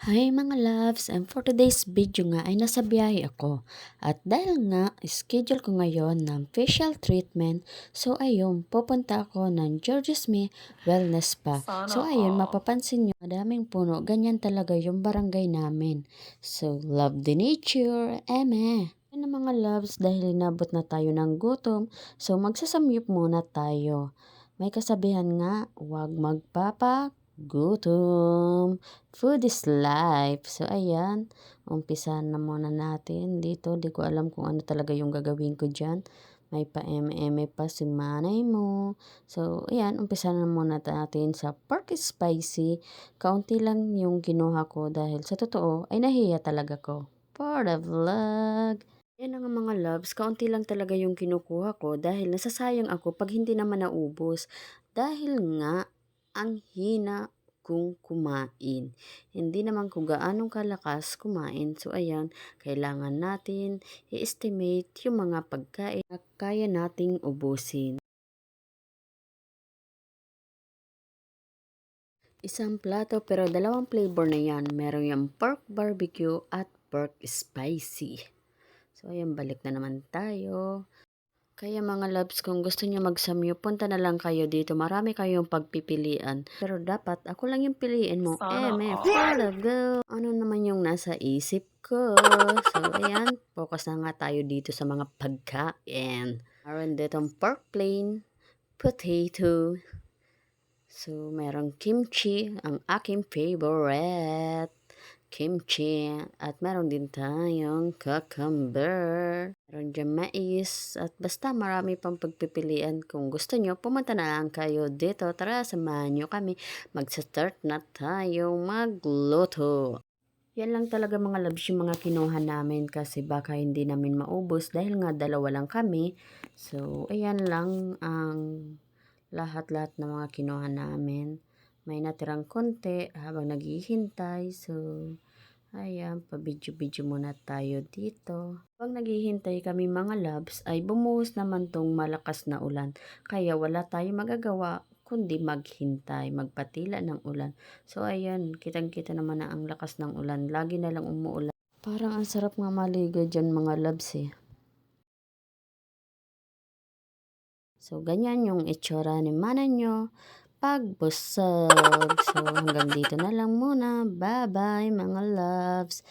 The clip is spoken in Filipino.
Hi mga loves, and for today's video nga ay nasa biyahe ako. At dahil nga, schedule ko ngayon ng facial treatment, so ayun, pupunta ako ng George's May Wellness Spa. So ayun, mapapansin nyo, madaming puno, ganyan talaga yung barangay namin. So, love the nature, eme! Yan na mga loves, dahil inabot na tayo ng gutom, so magsasamyup muna tayo. May kasabihan nga, huwag gutom. Food is life. So, ayan. Umpisahan na muna natin dito. Di ko alam kung ano talaga yung gagawin ko dyan. May pa-eme pa si manay mo. So, ayan. Umpisahan na muna natin sa pork spicy. Kaunti lang yung kinuha ko dahil sa totoo ay nahiya talaga ko. For the vlog. Yan ang mga loves. Kaunti lang talaga yung kinukuha ko dahil nasasayang ako pag hindi naman naubos. Dahil nga, ang hina kong kumain. Hindi naman ko gaanong kalakas kumain. So, ayan, kailangan natin i-estimate yung mga pagkain na kaya nating ubusin. Isang plato pero dalawang flavor na yan. Meron yung pork barbecue at pork spicy. So, ayan, balik na naman tayo. Kaya mga loves, kung gusto niyo magsamyo, punta na lang kayo dito. Marami kayong pagpipilian. Pero dapat ako lang yung piliin mo. May follow go. Ano naman yung nasa isip ko? So, ayan. Focus na nga tayo dito sa mga pagkain. Meron ditong pork plain, potato. So, merong kimchi, ang aking favorite. Kimchi. At meron din tayong cucumber. Meron dyan mais. At basta marami pang pagpipilian. Kung gusto nyo, pumunta na lang kayo dito. Tara, samahan nyo kami. Mag-start na tayo magluto. Yan lang talaga mga loves yung mga kinuha namin kasi baka hindi namin maubos dahil nga dalawa lang kami. So, ayan lang ang lahat-lahat ng mga kinuha namin. May natirang konti habang naghihintay. So, ayan, pa-video-video muna tayo dito. Habang naghihintay kami mga loves ay bumuhos naman tong malakas na ulan. Kaya wala tayong magagawa kundi maghintay, magpatila ng ulan. So ayan, kitang-kita naman na ang lakas ng ulan. Lagi na lang umuulan. Parang ang sarap nga maligo dyan mga loves eh. So ganyan yung itsura ni mana nyo pagbusog. So hanggang dito na lang muna. Bye-bye mga loves.